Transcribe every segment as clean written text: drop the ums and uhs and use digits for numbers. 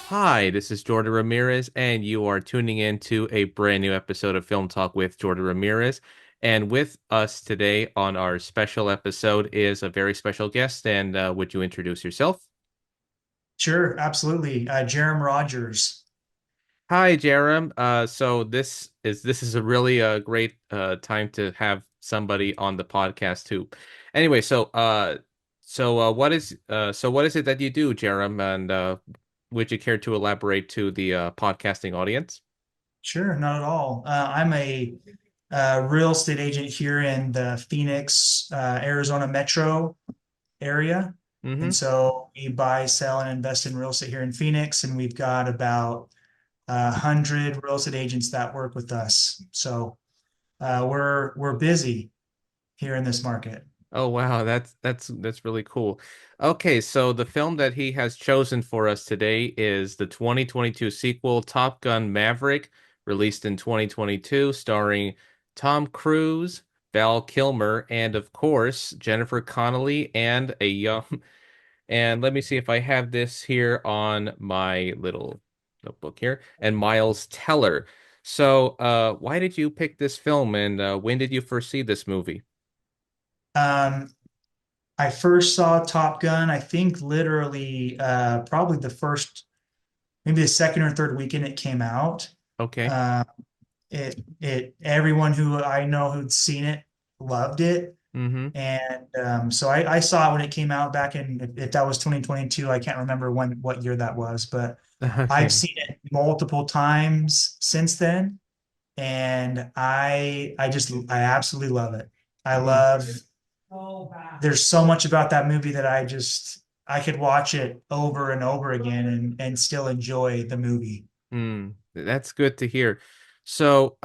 Hi, this is Jordan Ramirez, and you are tuning in to a brand new episode of Film Talk with Jordan Ramirez. And with us today on our special episode is a very special guest. And would you introduce yourself? Sure, absolutely. Jarom Rogers. Hi, Jarom. So this is a really great time to have somebody on the podcast too. Anyway, what is it that you do, Jarom? And would you care to elaborate to the podcasting audience? Sure, not at all. I'm a real estate agent here in the Phoenix, Arizona metro area. And Mm-hmm. so we buy, sell, and invest in real estate here in Phoenix. And we've got about 100 real estate agents that work with us. So we're busy here in this market. Oh wow, that's really cool. Okay, so the film that he has chosen for us today is the 2022 sequel Top Gun Maverick, released in 2022, starring Tom Cruise, Val Kilmer, and of course Jennifer Connelly and a young and let me see if I have this here on my little notebook here, and Miles Teller. So, why did you pick this film and when did you first see this movie? Um, I first saw Top Gun, I think literally probably maybe the second or third weekend it came out. Okay. Uh, it everyone who I know who'd seen it loved it, Mm-hmm. and so I saw it when it came out back in if that was 2022. I can't remember what year that was, but I've Okay. seen it multiple times since then, and I absolutely love it. I Mm, love there's so much about that movie that I could watch it over and over again and still enjoy the movie. that's good to hear. So,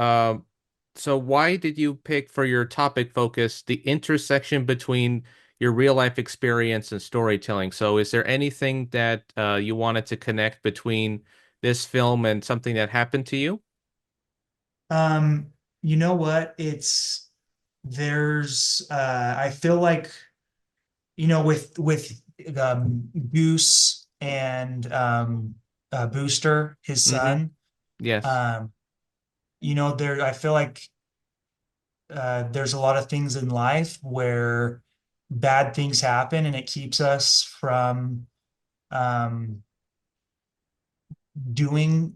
so why did you pick for your topic focus the intersection between your real life experience and storytelling? So, is there anything that you wanted to connect between this film and something that happened to you? Um, you know what? I feel like, Goose and Booster, his Mm-hmm. son, Yes. um, I feel like there's a lot of things in life where bad things happen and it keeps us from um doing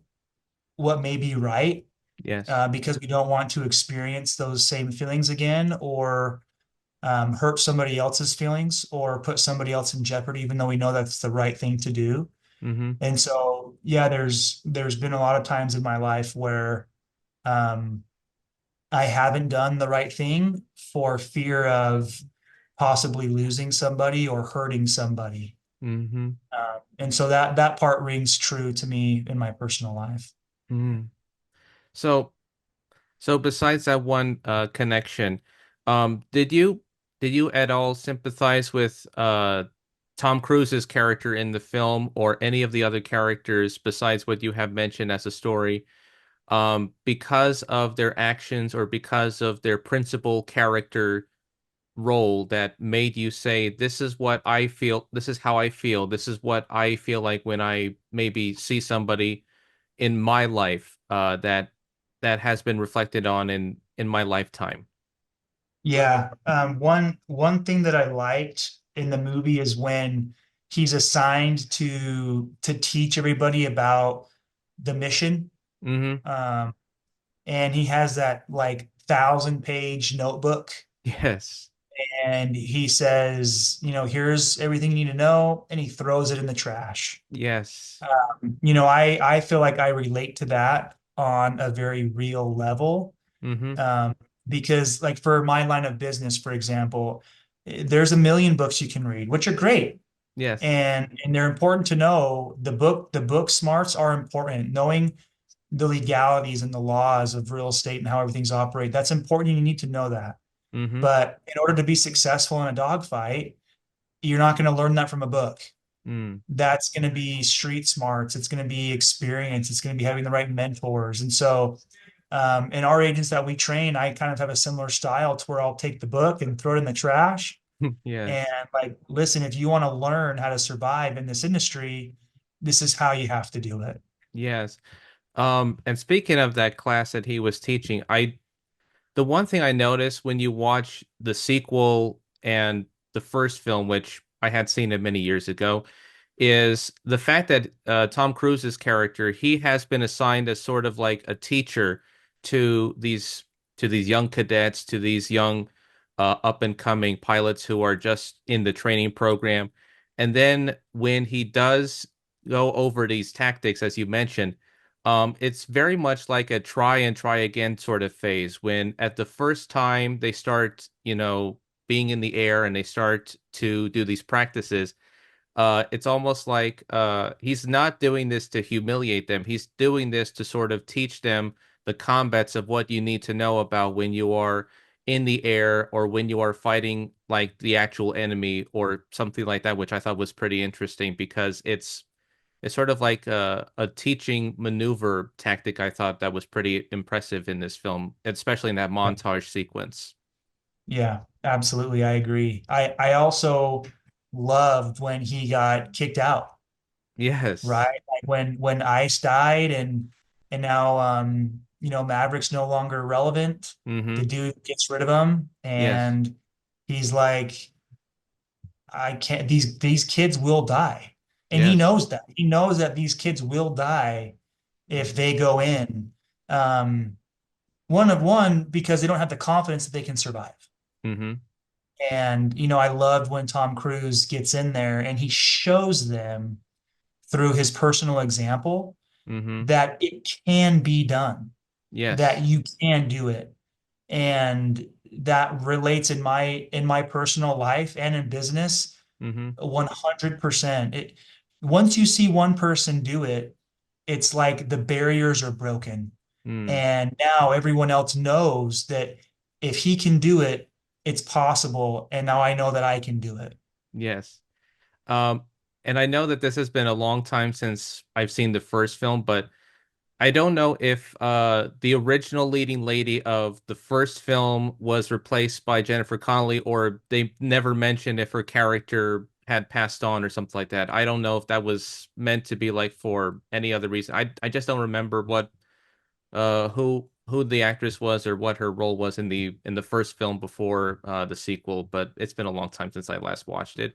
what may be right Yes. because we don't want to experience those same feelings again or hurt somebody else's feelings or put somebody else in jeopardy, even though we know that's the right thing to do. Mm-hmm. And so, yeah, there's been a lot of times in my life where um, I haven't done the right thing for fear of possibly losing somebody or hurting somebody. Mm-hmm. And so that part rings true to me in my personal life. Mm-hmm. So, so besides that one connection, did you at all sympathize with Tom Cruise's character in the film or any of the other characters besides what you have mentioned as a story, because of their actions or because of their principal character role that made you say, this is what I feel, this is how I feel, this is what I feel like when I maybe see somebody in my life that has been reflected on in my lifetime. Yeah. One thing that I liked in the movie is when he's assigned to teach everybody about the mission. Hmm. Um, and he has that like 1,000 page notebook Yes. and he says, here's everything you need to know, and he throws it in the trash. Yes. I feel like I relate to that on a very real level. Hmm. Um, because like for my line of business, for example, there's a million books you can read, which are great. Yes. And they're important to know. The book smarts are important. Knowing the legalities and the laws of real estate and how everything's operate, that's important. You need to know that. Hmm. But in order to be successful in a dogfight, you're not going to learn that from a book. Mm. That's going to be street smarts. It's going to be experience. It's going to be having the right mentors. And so, in our agents that we train, I kind of have a similar style to where I'll take the book and throw it in the trash. And Yes. like, listen, if you want to learn how to survive in this industry, this is how you have to do it. Yes. And speaking of that class that he was teaching, the one thing I noticed when you watch the sequel and the first film, which I had seen it many years ago, is the fact that Tom Cruise's character, he has been assigned as sort of like a teacher to these young cadets, to these young up and coming pilots who are just in the training program. And then when he does go over these tactics, as you mentioned, it's very much like a try and try again sort of phase when at the first time they start, being in the air and they start to do these practices, it's almost like he's not doing this to humiliate them. He's doing this to sort of teach them the combats of what you need to know about when you are in the air or when you are fighting like the actual enemy or something like that, which I thought was pretty interesting because it's sort of like a teaching maneuver tactic. I thought that was pretty impressive in this film, especially in that montage sequence. Yeah, absolutely. I agree. I also loved when he got kicked out, Yes. right? Like when Ice died and now Maverick's no longer relevant. The Mm-hmm. dude gets rid of him Yes. and he's like, I can't these kids will die. And he Yes. knows that. He knows that these kids will die if Mm-hmm. they go in. Um, one because they don't have the confidence that they can survive. Mm-hmm. And, I loved when Tom Cruise gets in there and he shows them through his personal example Mm-hmm. that it can be done, that Yes. you can do it. And that relates in my personal life and in business Mm-hmm. 100%. Once you see one person do it, it's like the barriers are broken. Mm. And now everyone else knows that if he can do it, it's possible. And now I know that I can do it. Yes. Um, and I know that this has been a long time since I've seen the first film, but I don't know if the original leading lady of the first film was replaced by Jennifer Connelly, or they never mentioned if her character had passed on or something like that. I don't know if that was meant to be like for any other reason. I just don't remember what who the actress was or what her role was in the first film before the sequel, but it's been a long time since I last watched it.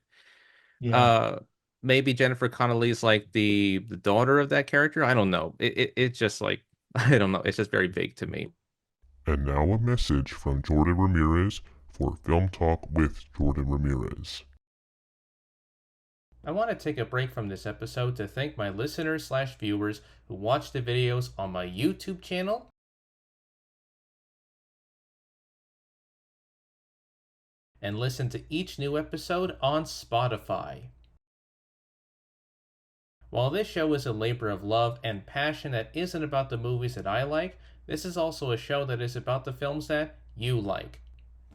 Yeah. Uh, Maybe Jennifer Connelly's like the daughter of that character. I don't know. It's just like I don't know. It's just very vague to me. And now a message from Jordan Ramirez for Film Talk with Jordan Ramirez. I want to take a break from this episode to thank my listeners/viewers who watch the videos on my YouTube channel and listen to each new episode on Spotify. While this show is a labor of love and passion that isn't about the movies that I like, this is also a show that is about the films that you like.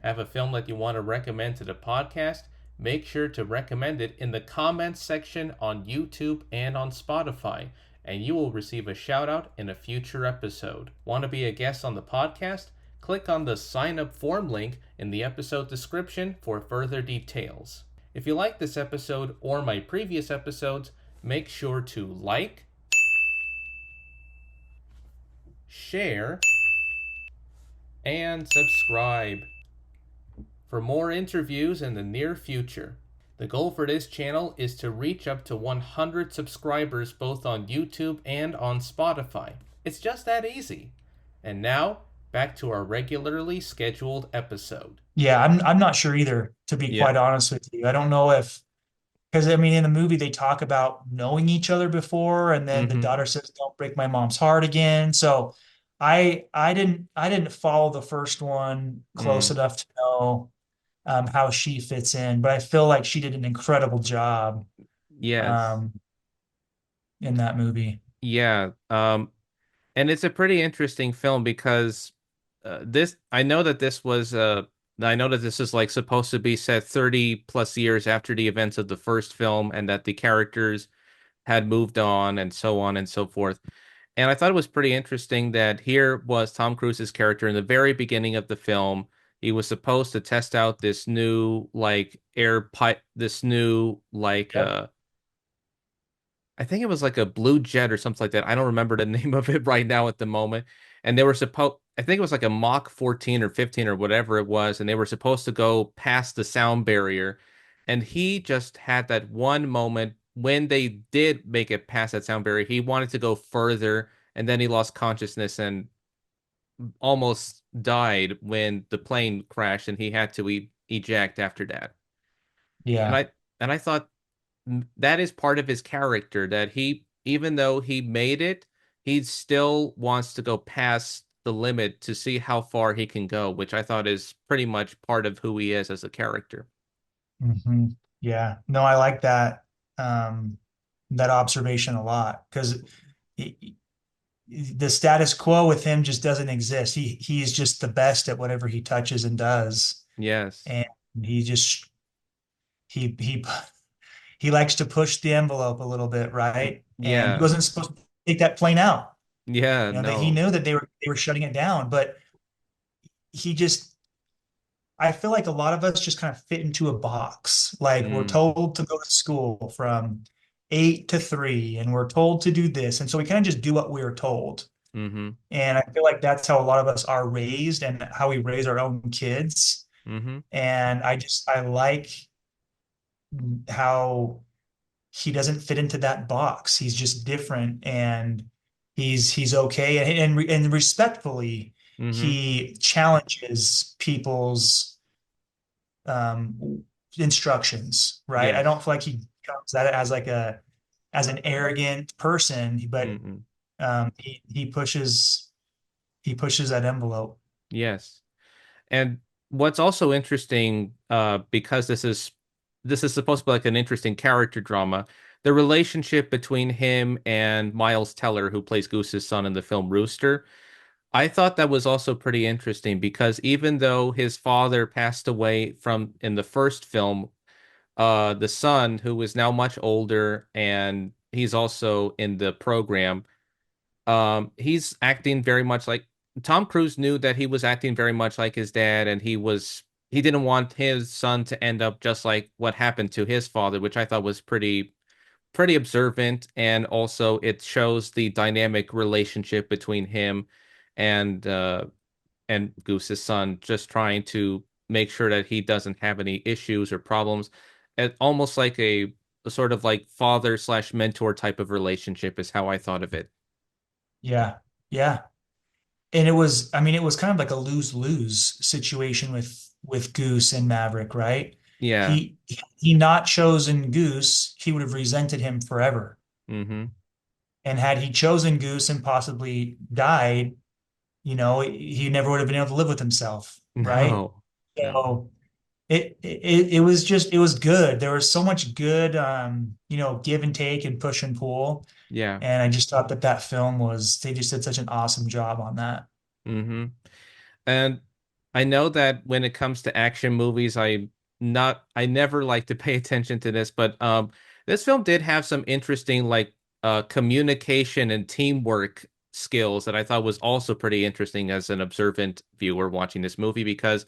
Have a film that you want to recommend to the podcast? Make sure to recommend it in the comments section on YouTube and on Spotify, and you will receive a shout out in a future episode. Want to be a guest on the podcast? Click on the sign up form link in the episode description for further details. If you like this episode or my previous episodes, make sure to like, share, and subscribe for more interviews in the near future. The goal for this channel is to reach up to 100 subscribers both on YouTube and on Spotify. It's just that easy. And now, back to our regularly scheduled episode. Yeah, I'm not sure either, to be Yeah. quite honest with you. I don't know if because I mean in the movie they talk about knowing each other before, and then the Mm-hmm. daughter says, "Don't break my mom's heart again." So I didn't follow the first one close Mm. enough to know how she fits in, but I feel like she did an incredible job Yes. um, in that movie. Yeah. And it's a pretty interesting film because this I know that this is like supposed to be set 30 plus years after the events of the first film and that the characters had moved on and so forth. And I thought it was pretty interesting that here was Tom Cruise's character in the very beginning of the film. He was supposed to test out this new like air pipe, this new like Yep. I think it was like a blue jet or something like that. I don't remember the name of it right now at the moment. And they were supposed, I think it was like a Mach 14 or 15 or whatever it was, and they were supposed to go past the sound barrier. And he just had that one moment when they did make it past that sound barrier. He wanted to go further, and then he lost consciousness and almost died when the plane crashed, and he had to eject after that. And Yeah. I thought that is part of his character that he, even though he made it, he still wants to go past the limit to see how far he can go, which I thought is pretty much part of who he is as a character. Hmm. Yeah. No, I like um, that observation a lot because the status quo with him just doesn't exist. He's just the best at whatever he touches and does, Yes. and he just he he likes to push the envelope a little bit, right? And he Yeah. wasn't supposed to take that plane out. Yeah, That he no. knew that they were shutting it down, but he just I feel like a lot of us just kind of fit into a box. Like we're Mm, told to go to school from 8 to 3, and we're told to do this. And so we kind of just do what we are told. mm-hmm. And I feel like that's how a lot of us are raised and how we raise our own kids. Mm-hmm. And I like how he doesn't fit into that box. He's just different and he's okay. And respectfully, Mm-hmm. he challenges people's instructions, right? I don't Yes. feel like he comes at it as like as an arrogant person, but Mm-hmm. he pushes that envelope. Yes. And what's also interesting, because this is supposed to be like an interesting character drama, the relationship between him and Miles Teller, who plays Goose's son in the film Rooster. I thought that was also pretty interesting because even though his father passed away from in the first film, the son, who is now much older and he's also in the program, he's acting very much like Tom Cruise knew that he was acting very much like his dad, and he didn't want his son to end up just like what happened to his father, which I thought was pretty observant, and also it shows the dynamic relationship between him and Goose's son, just trying to make sure that he doesn't have any issues or problems. Almost like a sort of like father slash mentor type of relationship is how I thought of it. Yeah. Yeah. And I mean, it was kind of like a lose-lose situation with Goose and Maverick, right? Yeah. He he not chosen Goose, he would have resented him forever. Mm-hmm. And had he chosen Goose and possibly died, he never would have been able to live with himself, right? No, no. So it was just it was good. There was so much good give and take and push and pull. Yeah. And I just thought that film they just did such an awesome job on that. Mm-hmm. And I know that when it comes to action movies, I never like to pay attention to this, but this film did have some interesting like communication and teamwork skills that I thought was also pretty interesting as an observant viewer watching this movie because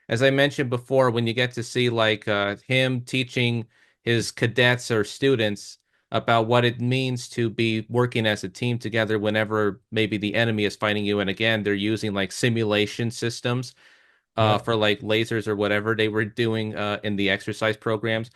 as I mentioned before, when you get to see like him teaching his cadets or students about what it means to be working as a team together whenever maybe the enemy is fighting you, and again, they're using like simulation systems Yep. for like lasers or whatever they were doing in the exercise programs.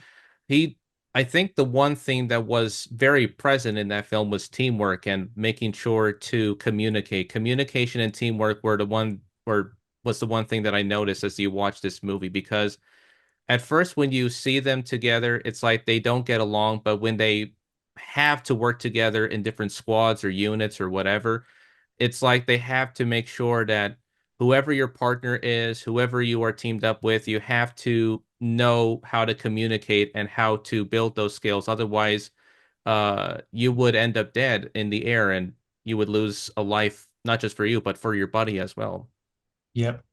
He, I think the one thing that was very present in that film was teamwork and making sure to communicate. Communication and teamwork was the one thing that I noticed as you watch this movie because at first when you see them together, it's like they don't get along, but when they have to work together in different squads or units or whatever, it's like they have to make sure that whoever your partner is, whoever you are teamed up with, you have to know how to communicate and how to build those skills. Otherwise, you would end up dead in the air and you would lose a life, not just for you, but for your buddy as well. Yep.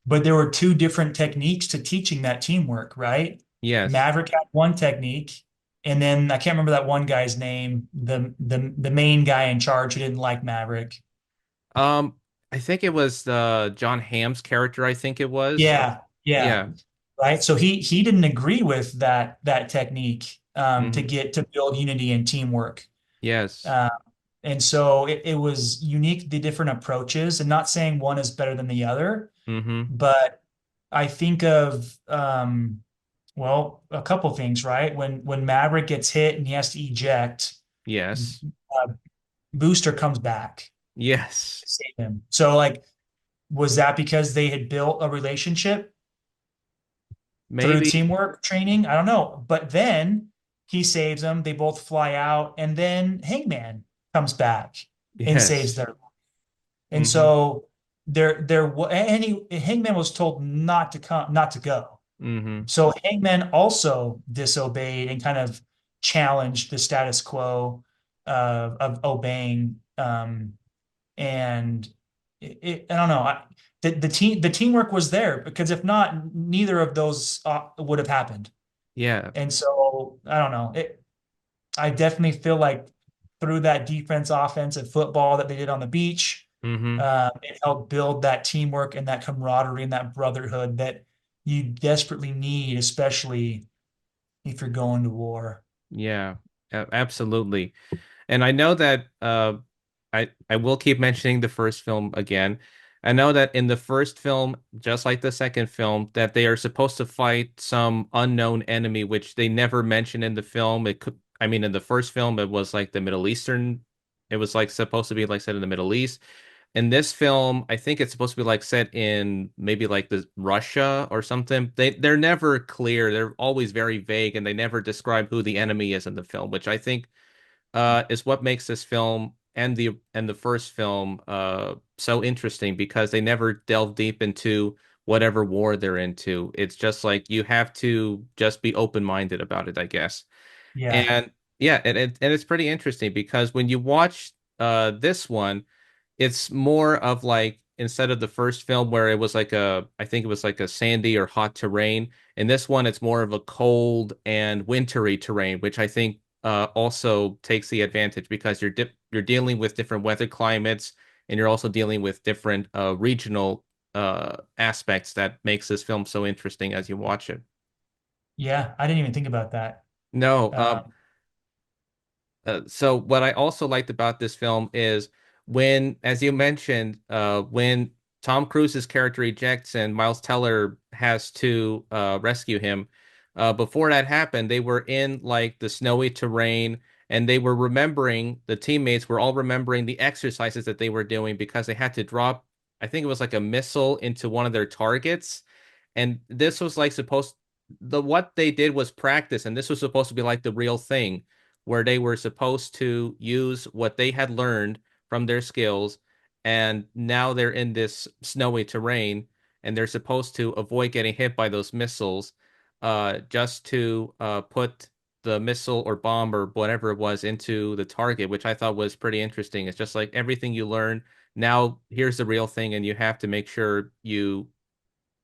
But there were two different techniques to teaching that teamwork, right? Yes. Maverick had one technique, and then I can't remember that one guy's name, the main guy in charge who didn't like Maverick. Um, I think it was Jon Hamm's character, I think it was. Yeah, yeah, Yeah. right. So he didn't agree with that technique to Hmm. get to build unity and teamwork. Yes. Uh, and so it was unique, the different approaches, and not saying one is better than the other, Mm-hmm. but I think of well, a couple things, right? When Maverick gets hit and he has to eject, Yes. uh, Booster comes back Yes. to save him. So like, was that because they had built a relationship through Maybe. teamwork training? I don't know. But then he saves them. They both fly out, and then Hangman comes back and saves Yes. their. And Mm-hmm. so and Hangman was told not to come, not to go. Mm-hmm. So Hangman also disobeyed and kind of challenged the status quo of obeying. And I don't know. The teamwork was there because if not, neither of those would have happened. Yeah. And so I don't know. I definitely feel like through that defense offensive football that they did on the beach, Mm-hmm. it helped build that teamwork and that camaraderie and that brotherhood that you desperately need, especially if you're going to war. Yeah. Absolutely. And I know that I will keep mentioning the first film again. I know that in the first film, just like the second film, that they are supposed to fight some unknown enemy, which they never mention in the film. It could, I mean, in the first film, it was like the Middle Eastern. It was like supposed to be like set in the Middle East. In this film, I think it's supposed to be like set in maybe like the Russia or something. They're never clear. They're always very vague, and they never describe who the enemy is in the film, which I think is what makes this film and the first film so interesting because they never delve deep into whatever war they're into. It's just like you have to just be open-minded about it, I guess. Yeah. And yeah, and it's pretty interesting because when you watch this one, it's more of like instead of the first film where it was like I think it was like a sandy or hot terrain. In this one, it's more of a cold and wintry terrain, which I think also takes the advantage because you're dealing with different weather climates and you're also dealing with different regional aspects that makes this film so interesting as you watch it. Yeah. I didn't even think about that. No, Um, so what I also liked about this film is when, as you mentioned, when Tom Cruise's character ejects and Miles Teller has to rescue him. Before that happened, they were in like the snowy terrain and they were remembering, the teammates were all remembering the exercises that they were doing because they had to drop, I think it was like a missile into one of their targets. And this was like supposed, what they did was practice, and this was supposed to be like the real thing where they were supposed to use what they had learned from their skills, and now they're in this snowy terrain, and they're supposed to avoid getting hit by those missiles, just to put the missile or bomb or whatever it was into the target, which I thought was pretty interesting. It's just like everything you learn, now here's the real thing, and you have to make sure you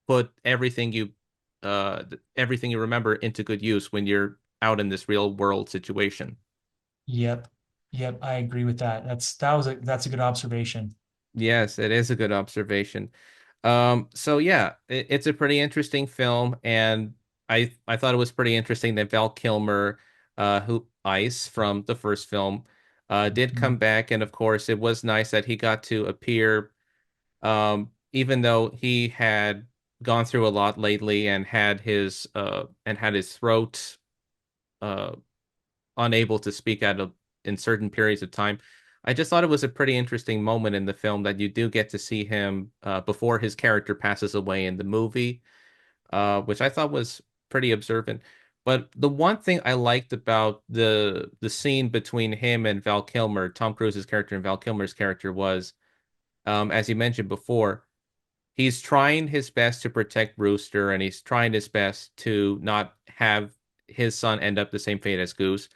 put everything you remember into good use when you're out in this real world situation. yep. Yep. I agree with that. That's a good observation. Yes, it is a good observation. So yeah, it's a pretty interesting film, and I thought it was pretty interesting that Val Kilmer, who Ice from the first film, did come Mhm. back, and of course, it was nice that he got to appear, even though he had gone through a lot lately and had his throat uh unable to speak out of in certain periods of time. I just thought it was a pretty interesting moment in the film that you do get to see him before his character passes away in the movie, which I thought was pretty observant. But the one thing I liked about the scene between him and Val Kilmer, Tom Cruise's character and Val Kilmer's character, was, as you mentioned before, he's trying his best to protect Rooster, and he's trying his best to not have his son end up the same fate as Goose.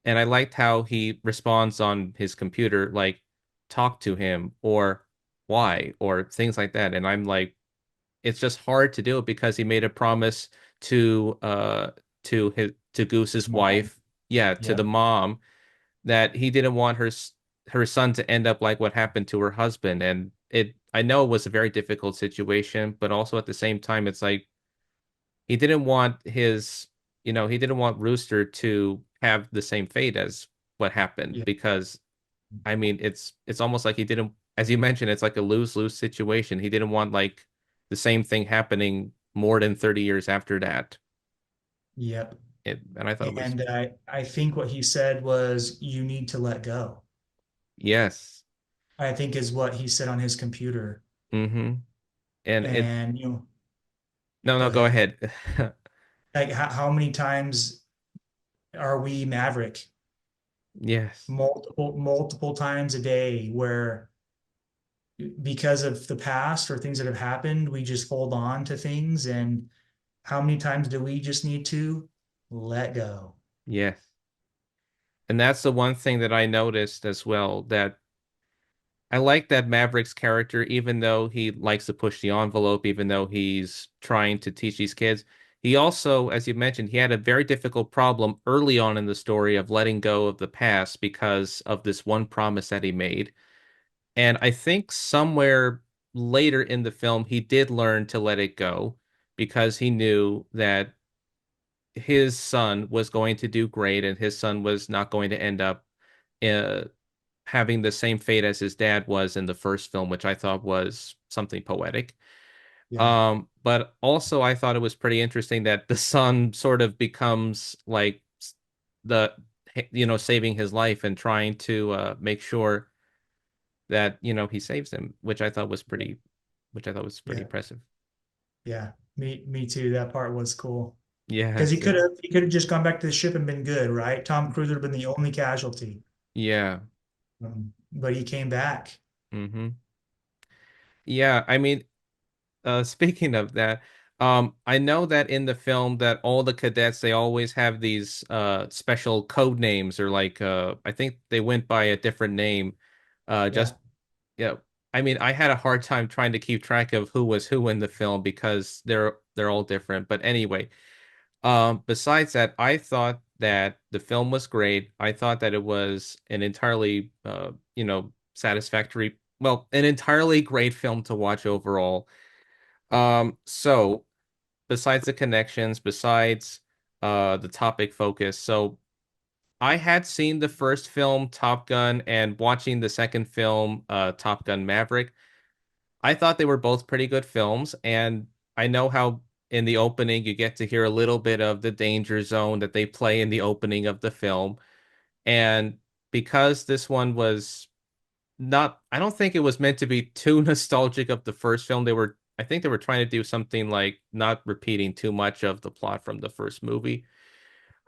And I liked how he responds on his computer, like, talk to him or why or things like that. And I'm like, it's just hard to do it because he made a promise to to Goose's Mom. wife, yeah, to the Yep. mom, that he didn't want her son to end up like what happened to her husband. And I know it was a very difficult situation, but also at the same time, it's like he didn't want he didn't want Rooster to have the same fate as what happened Yeah. because I mean it's almost like he didn't, as you mentioned, it's like a lose-lose situation. He didn't want like the same thing happening more than 30 years after that. Yep. And I thought it was And I think what he said was, you need to let go. yes. I think is what he said on his computer. Mm-hmm. And it And, no, go no, go ahead. ahead. Like how many times are we Maverick? Yes. Multiple times a day where because of the past or things that have happened, we just hold on to things. And how many times do we just need to let go? Yes. And that's the one thing that I noticed as well, that I like that Maverick's character, even though he likes to push the envelope, even though he's trying to teach these kids, he also, as you mentioned, he had a very difficult problem early on in the story of letting go of the past because of this one promise that he made. And I think somewhere later in the film, he did learn to let it go because he knew that his son was going to do great and his son was not going to end up uh, having the same fate as his dad was in the first film, which I thought was something poetic. Yeah. But also I thought it was pretty interesting that the son sort of becomes like the, saving his life and trying to make sure that, he saves him, Yeah. which I thought was pretty Yeah. impressive. Yeah. Me too. That part was cool. Because Yes, yes. he could have just gone back to the ship and been good, right? Tom Cruise would have been the only casualty. Yeah. But he came back. Hmm. Yeah, I mean, speaking of that, I know that in the film that all the cadets they always have these special code names or like I think they went by a different name. Just Yeah. yeah. I mean, I had a hard time trying to keep track of who was who in the film because they're all different. But anyway, besides that, I thought that the film was great. I thought that it was an entirely satisfactory, well, an entirely great film to watch overall. So besides the connections, besides the topic focus, so I had seen the first film, Top Gun, and watching the second film, Top Gun Maverick. I thought they were both pretty good films, and I know how in the opening you get to hear a little bit of the danger zone that they play in the opening of the film. And because this one was not, I don't think it was meant to be too nostalgic of the first film. I think they were trying to do something like not repeating too much of the plot from the first movie.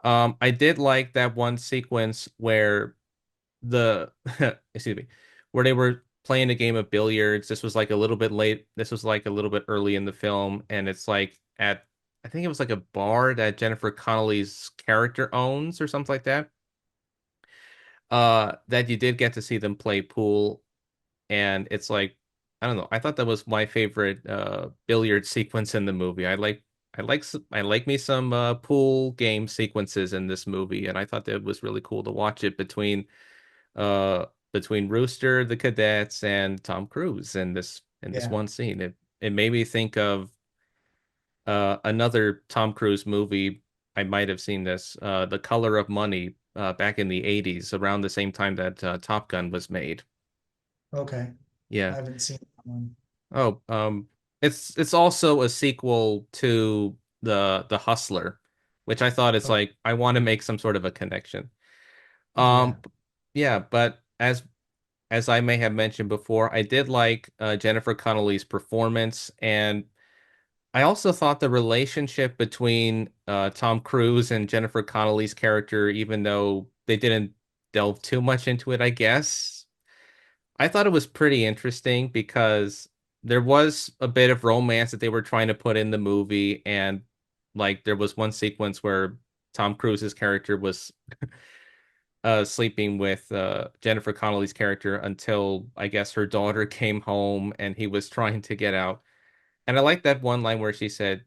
I did like that one sequence where the, excuse me, where they were playing a game of billiards. This was like a little bit late. This was like a little bit early in the film, and it's like I think it was like a bar that Jennifer Connelly's character owns or something like that. That you did get to see them play pool, and it's like I don't know. I thought that was my favorite billiard sequence in the movie. I like me some pool game sequences in this movie, and I thought that it was really cool to watch it uh between Rooster, the cadets, and Tom Cruise in this Yeah. one scene. It made me think of another Tom Cruise movie. I might have seen this, The Color of Money, back in the 80s, around the same time that Top Gun was made. Okay. I Yeah. haven't seen that one. Oh, it's also a sequel to the Hustler, which I thought it's Oh, like I want to make some sort of a connection. yeah. Um, yeah, but as I may have mentioned before, I did like Jennifer Connelly's performance, and I also thought the relationship between Tom Cruise and Jennifer Connelly's character, even though they didn't delve too much into it, I guess, I thought it was pretty interesting because there was a bit of romance that they were trying to put in the movie, and like there was one sequence where Tom Cruise's character was sleeping with Jennifer Connelly's character until I guess her daughter came home and he was trying to get out. And I like that one line where she said,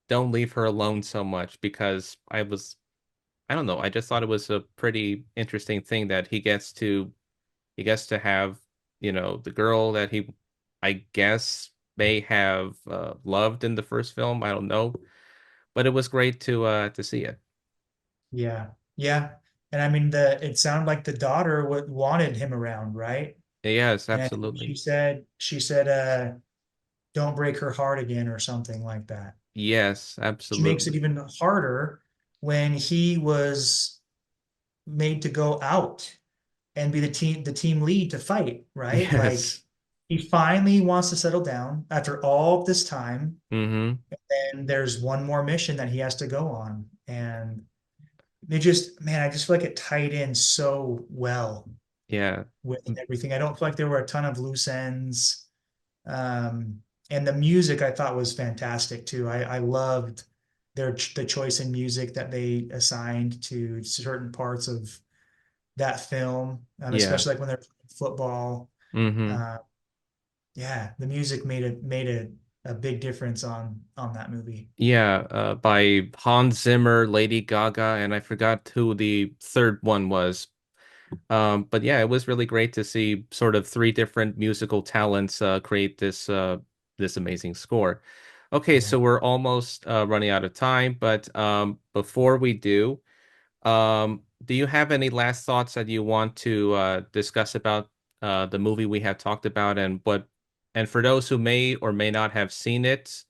"Don't leave her alone so much," because I don't know, I just thought it was a pretty interesting thing that he gets to have, the girl that he, I guess, may have loved in the first film. I don't know, but it was great to see it. Yeah. Yeah. And I mean, it sounded like the daughter wanted him around, right? Yes, And absolutely. she said, don't break her heart again or something like that. Yes, Which makes it absolutely. even harder when he was made to go out and be the team lead to fight, right? Like Yes. he finally wants to settle down after all of this time, Mm-hmm. and there's one more mission that he has to go on. And they just, man, I just feel like it tied in so well Yeah. with everything. I don't feel like there were a ton of loose ends. Um, and the music I thought was fantastic too. I loved the choice in music that they assigned to certain parts of that film, Yeah. especially like when they're playing football. Mm-hmm. Uh, yeah, the music made a big difference on that movie. Yeah, by Hans Zimmer, Lady Gaga, and I forgot who the third one was. But yeah, it was really great to see sort of three different musical talents create this amazing score. Okay, Yeah. so we're almost running out of time, but before we do you have any last thoughts that you want to discuss about the movie we have talked about and for those who may or may not have seen it,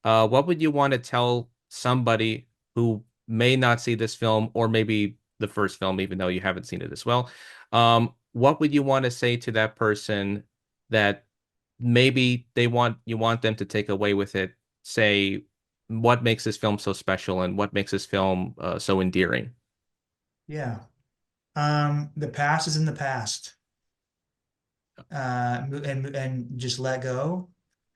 what would you want to tell somebody who may not see this film or maybe the first film, even though you haven't seen it as well? What would you want to say to that person that maybe you want them to take away with it, say what makes this film so special and what makes this film so endearing? Yeah. The past is in the past. And just let go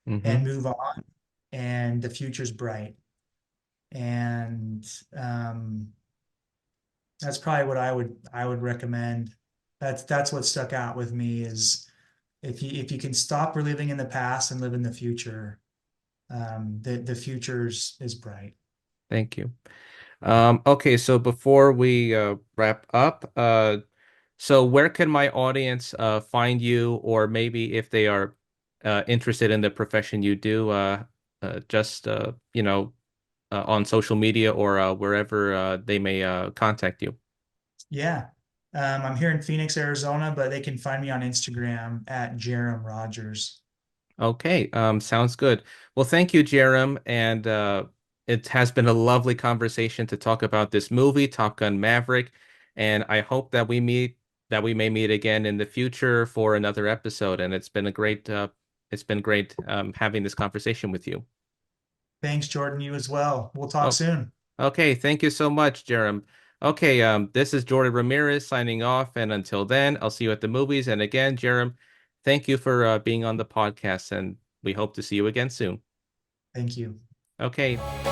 and Hmm. move on. And the future's bright. And that's probably what I would recommend. That's what stuck out with me is if you can stop reliving in the past and live in the future, the future's is bright. Thank you. Okay, so before we wrap up, so where can my audience find you, or maybe if they are interested in the profession you do, just on social media or wherever they may contact you. Yeah. I'm here in Phoenix, Arizona, but they can find me on Instagram at Jarom Rogers. Okay, sounds good. Well, thank you, Jerem, and it has been a lovely conversation to talk about this movie, Top Gun Maverick, and I hope that we may meet again in the future for another episode. And it's been great having this conversation with you. Thanks, Jordan. You as well. We'll talk Oh, soon. okay, thank you so much, Jerem. Okay, this is Jordan Ramirez signing off, and until then, I'll see you at the movies. And again, Jerem, thank you for being on the podcast, and we hope to see you again soon. Thank you. Okay.